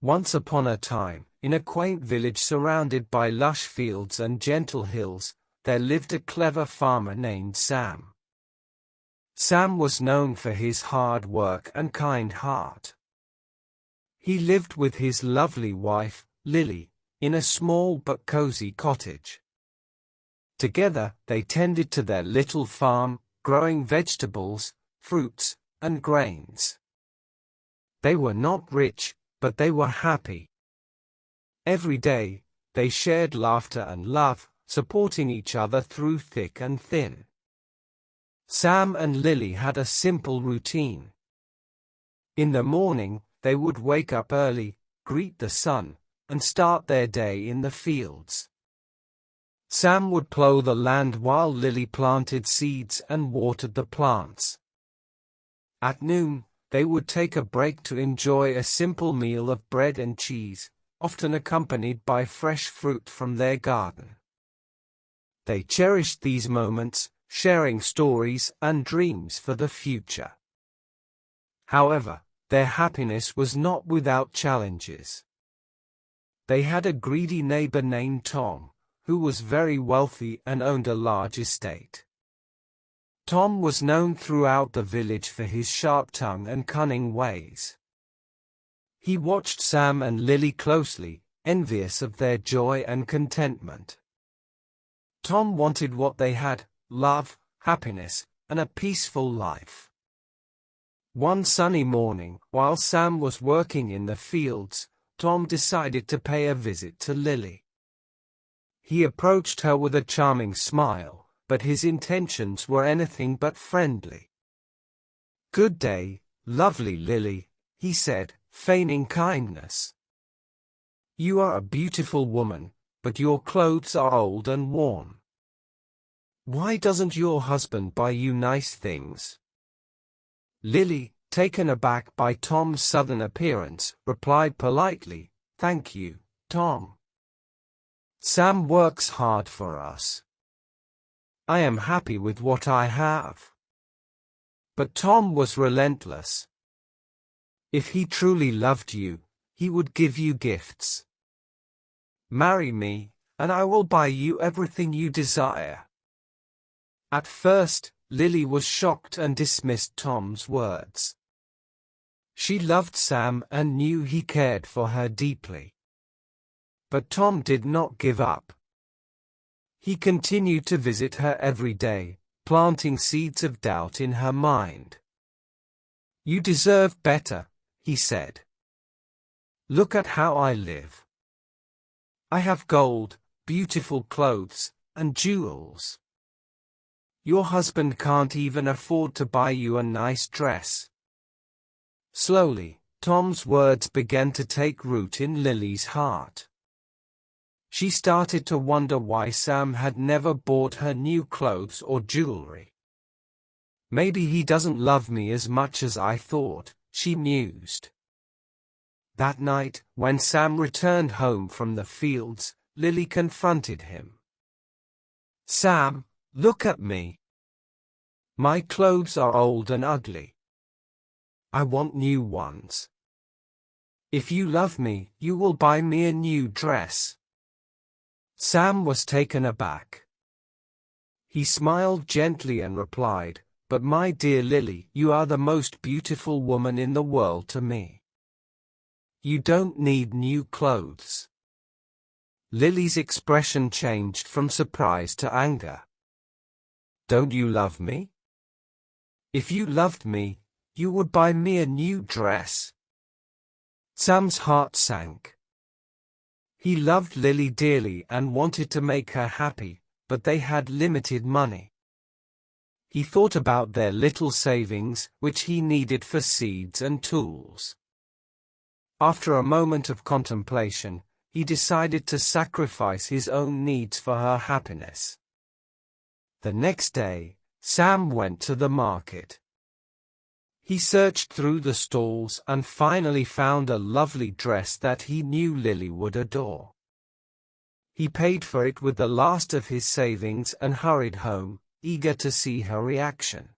Once upon a time, in a quaint village surrounded by lush fields and gentle hills, there lived a clever farmer named Sam. Sam was known for his hard work and kind heart. He lived with his lovely wife, Lily, in a small but cozy cottage. Together, they tended to their little farm, growing vegetables, fruits, and grains. They were not rich, but they were happy. Every day, they shared laughter and love, supporting each other through thick and thin. Sam and Lily had a simple routine. In the morning, they would wake up early, greet the sun, and start their day in the fields. Sam would plow the land while Lily planted seeds and watered the plants. At noon, they would take a break to enjoy a simple meal of bread and cheese, often accompanied by fresh fruit from their garden. They cherished these moments, sharing stories and dreams for the future. However, their happiness was not without challenges. They had a greedy neighbor named Tom, who was very wealthy and owned a large estate. Tom was known throughout the village for his sharp tongue and cunning ways. He watched Sam and Lily closely, envious of their joy and contentment. Tom wanted what they had: love, happiness, and a peaceful life. One sunny morning, while Sam was working in the fields, Tom decided to pay a visit to Lily. He approached her with a charming smile, but his intentions were anything but friendly. "Good day, lovely Lily," he said, feigning kindness. "You are a beautiful woman, but your clothes are old and worn. Why doesn't your husband buy you nice things?" Lily, taken aback by Tom's sudden appearance, replied politely, "Thank you, Tom. Sam works hard for us. I am happy with what I have." But Tom was relentless. If he truly loved you, he would give you gifts. "Marry me, and I will buy you everything you desire." At first, Lily was shocked and dismissed Tom's words. She loved Sam and knew he cared for her deeply. But Tom did not give up. He continued to visit her every day, planting seeds of doubt in her mind. "You deserve better," he said. "Look at how I live. I have gold, beautiful clothes, and jewels. Your husband can't even afford to buy you a nice dress." Slowly, Tom's words began to take root in Lily's heart. She started to wonder why Sam had never bought her new clothes or jewelry. "Maybe he doesn't love me as much as I thought," she mused. That night, when Sam returned home from the fields, Lily confronted him. "Sam, look at me. My clothes are old and ugly. I want new ones. If you love me, you will buy me a new dress." Sam was taken aback. He smiled gently and replied, "But my dear Lily, you are the most beautiful woman in the world to me. You don't need new clothes." Lily's expression changed from surprise to anger. "Don't you love me? If you loved me, you would buy me a new dress." Sam's heart sank. He loved Lily dearly and wanted to make her happy, but they had limited money. He thought about their little savings, which he needed for seeds and tools. After a moment of contemplation, he decided to sacrifice his own needs for her happiness. The next day, Sam went to the market. He searched through the stalls and finally found a lovely dress that he knew Lily would adore. He paid for it with the last of his savings and hurried home, eager to see her reaction.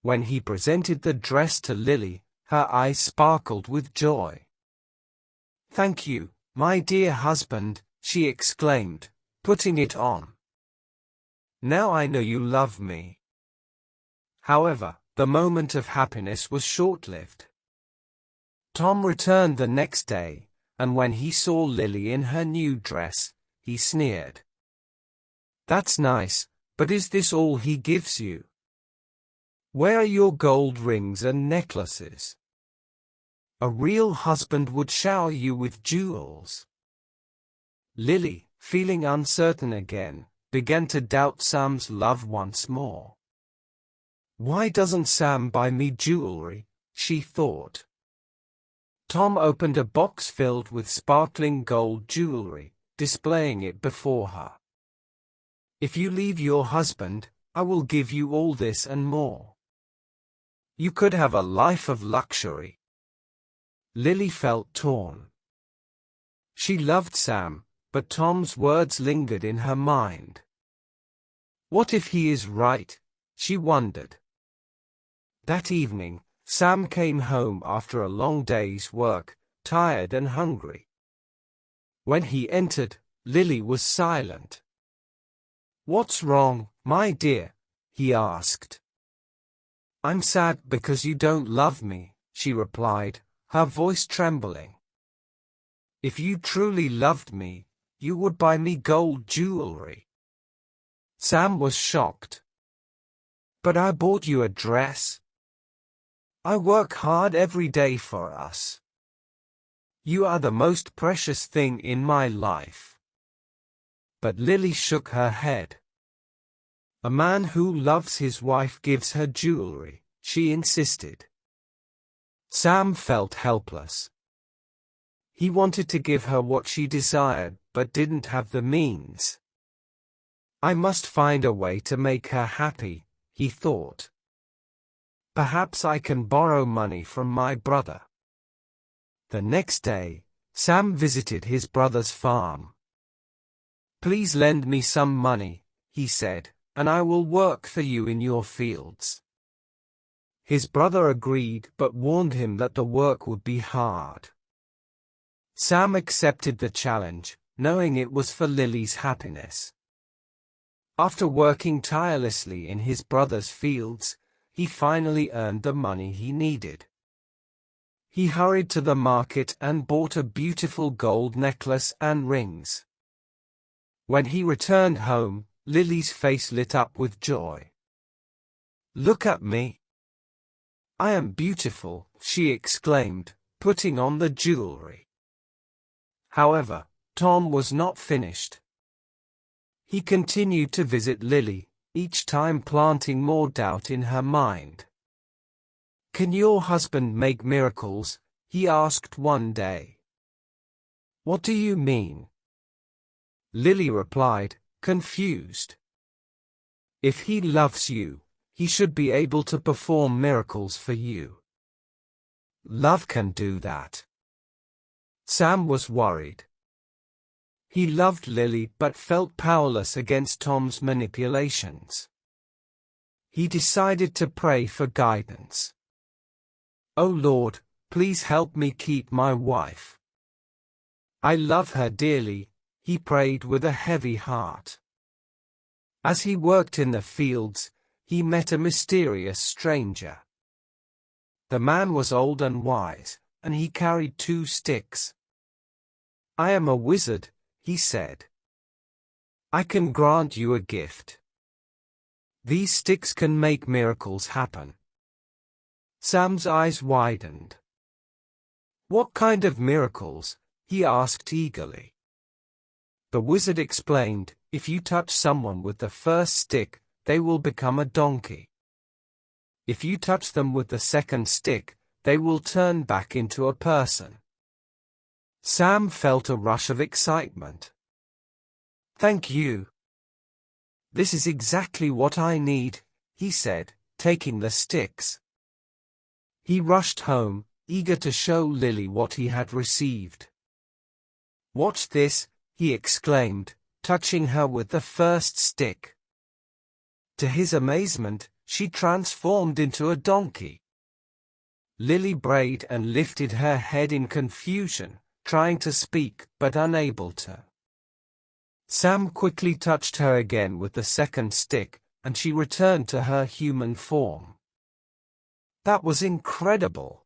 When he presented the dress to Lily, her eyes sparkled with joy. "Thank you, my dear husband," she exclaimed, putting it on. "Now I know you love me." However, the moment of happiness was short-lived. Tom returned the next day, and when he saw Lily in her new dress, he sneered. "That's nice, but is this all he gives you? Where are your gold rings and necklaces? A real husband would shower you with jewels." Lily, feeling uncertain again, began to doubt Sam's love once more. "Why doesn't Sam buy me jewelry?" she thought. Tom opened a box filled with sparkling gold jewelry, displaying it before her. "If you leave your husband, I will give you all this and more. You could have a life of luxury." Lily felt torn. She loved Sam, but Tom's words lingered in her mind. What if he is right? She wondered. That evening, Sam came home after a long day's work, tired and hungry. When he entered, Lily was silent. "What's wrong, my dear?" he asked. "I'm sad because you don't love me," she replied, her voice trembling. "If you truly loved me, you would buy me gold jewelry." Sam was shocked. "But I bought you a dress. I work hard every day for us. You are the most precious thing in my life." But Lily shook her head. "A man who loves his wife gives her jewelry," she insisted. Sam felt helpless. He wanted to give her what she desired, but didn't have the means. "I must find a way to make her happy," he thought. "Perhaps I can borrow money from my brother." The next day, Sam visited his brother's farm. "Please lend me some money," he said, "and I will work for you in your fields." His brother agreed but warned him that the work would be hard. Sam accepted the challenge, knowing it was for Lily's happiness. After working tirelessly in his brother's fields, he finally earned the money he needed. He hurried to the market and bought a beautiful gold necklace and rings. When he returned home, Lily's face lit up with joy. "Look at me. I am beautiful," she exclaimed, putting on the jewelry. However, Tom was not finished. He continued to visit Lily, each time planting more doubt in her mind. "Can your husband make miracles?" he asked one day. "What do you mean?" Lily replied, confused. "If he loves you, he should be able to perform miracles for you. Love can do that." Sam was worried. He loved Lily but felt powerless against Tom's manipulations. He decided to pray for guidance. "Oh Lord, please help me keep my wife. I love her dearly," he prayed with a heavy heart. As he worked in the fields, he met a mysterious stranger. The man was old and wise, and he carried 2 sticks. "I am a wizard," he said. "I can grant you a gift. These sticks can make miracles happen." Sam's eyes widened. "What kind of miracles?" he asked eagerly. The wizard explained, "If you touch someone with the first stick, they will become a donkey. If you touch them with the second stick, they will turn back into a person." Sam felt a rush of excitement. "Thank you. This is exactly what I need," he said, taking the sticks. He rushed home, eager to show Lily what he had received. "Watch this," he exclaimed, touching her with the first stick. To his amazement, she transformed into a donkey. Lily brayed and lifted her head in confusion, trying to speak but unable to. Sam quickly touched her again with the second stick, and she returned to her human form. That was incredible.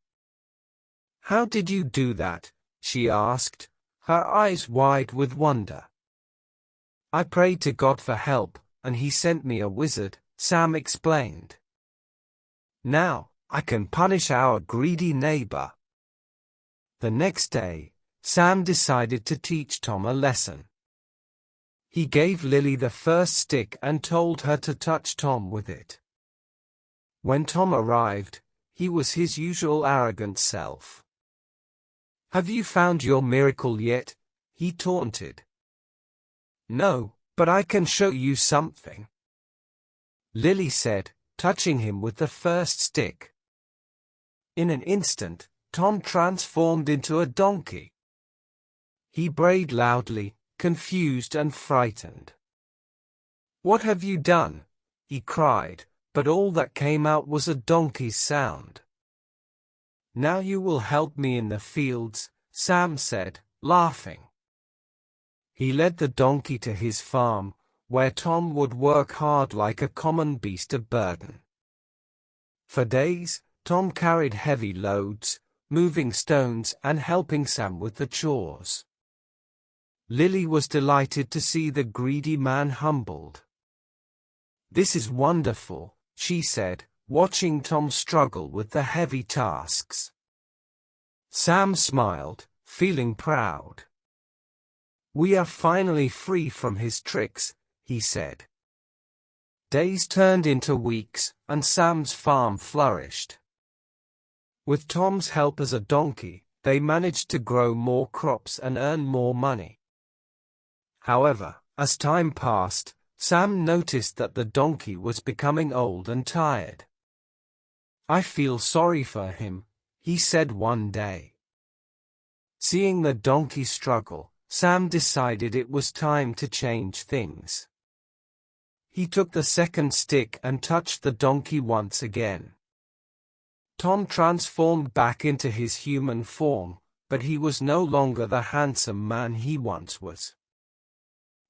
How did you do that? She asked, her eyes wide with wonder. I prayed to God for help, and he sent me a wizard, Sam explained. Now, I can punish our greedy neighbor. The next day, Sam decided to teach Tom a lesson. He gave Lily the first stick and told her to touch Tom with it. When Tom arrived, he was his usual arrogant self. Have you found your miracle yet? He taunted. No, but I can show you something, Lily said, touching him with the first stick. In an instant, Tom transformed into a donkey. He brayed loudly, confused and frightened. What have you done? He cried, but all that came out was a donkey's sound. Now you will help me in the fields, Sam said, laughing. He led the donkey to his farm, where Tom would work hard like a common beast of burden. For days, Tom carried heavy loads, moving stones and helping Sam with the chores. Lily was delighted to see the greedy man humbled. This is wonderful, she said, watching Tom struggle with the heavy tasks. Sam smiled, feeling proud. We are finally free from his tricks, he said. Days turned into weeks, and Sam's farm flourished. With Tom's help as a donkey, they managed to grow more crops and earn more money. However, as time passed, Sam noticed that the donkey was becoming old and tired. I feel sorry for him, he said one day. Seeing the donkey struggle, Sam decided it was time to change things. He took the second stick and touched the donkey once again. Tom transformed back into his human form, but he was no longer the handsome man he once was.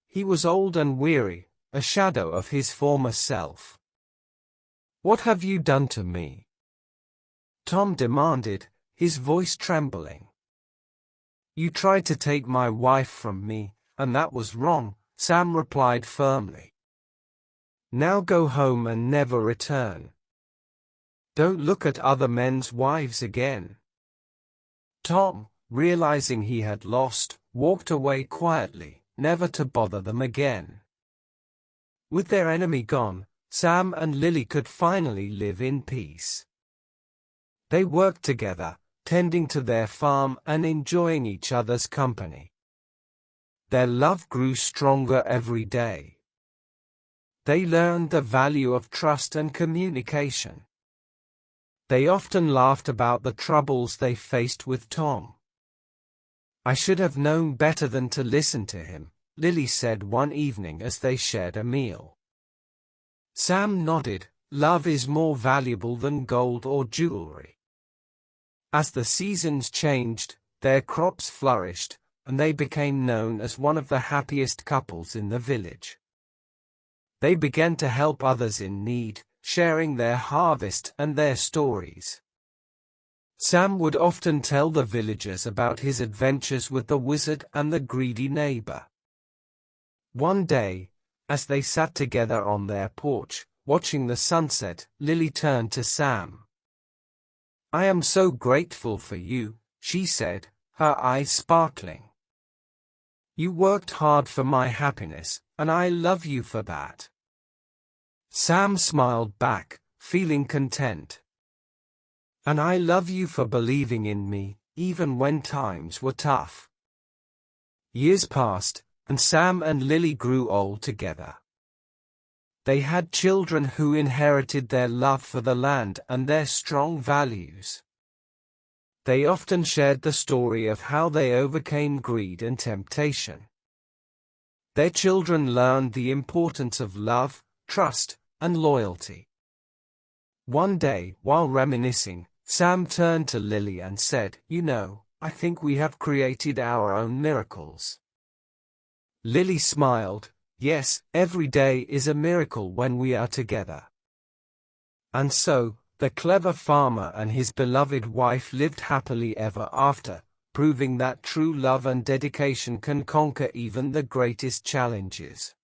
He was old and weary, a shadow of his former self. What have you done to me? Tom demanded, his voice trembling. You tried to take my wife from me, and that was wrong, Sam replied firmly. Now go home and never return. Don't look at other men's wives again. Tom, realizing he had lost, walked away quietly, never to bother them again. With their enemy gone, Sam and Lily could finally live in peace. They worked together, tending to their farm and enjoying each other's company. Their love grew stronger every day. They learned the value of trust and communication. They often laughed about the troubles they faced with Tom. I should have known better than to listen to him, Lily said one evening as they shared a meal. Sam nodded, love is more valuable than gold or jewelry. As the seasons changed, their crops flourished, and they became known as one of the happiest couples in the village. They began to help others in need, sharing their harvest and their stories. Sam would often tell the villagers about his adventures with the wizard and the greedy neighbor. One day, as they sat together on their porch, watching the sunset, Lily turned to Sam. I am so grateful for you, she said, her eyes sparkling. You worked hard for my happiness, and I love you for that. Sam smiled back, feeling content. And I love you for believing in me, even when times were tough. Years passed, and Sam and Lily grew old together. They had children who inherited their love for the land and their strong values. They often shared the story of how they overcame greed and temptation. Their children learned the importance of love, trust, and loyalty. One day, while reminiscing, Sam turned to Lily and said, You know, I think we have created our own miracles." Lily smiled. "Yes, every day is a miracle when we are together." And so, the clever farmer and his beloved wife lived happily ever after, proving that true love and dedication can conquer even the greatest challenges.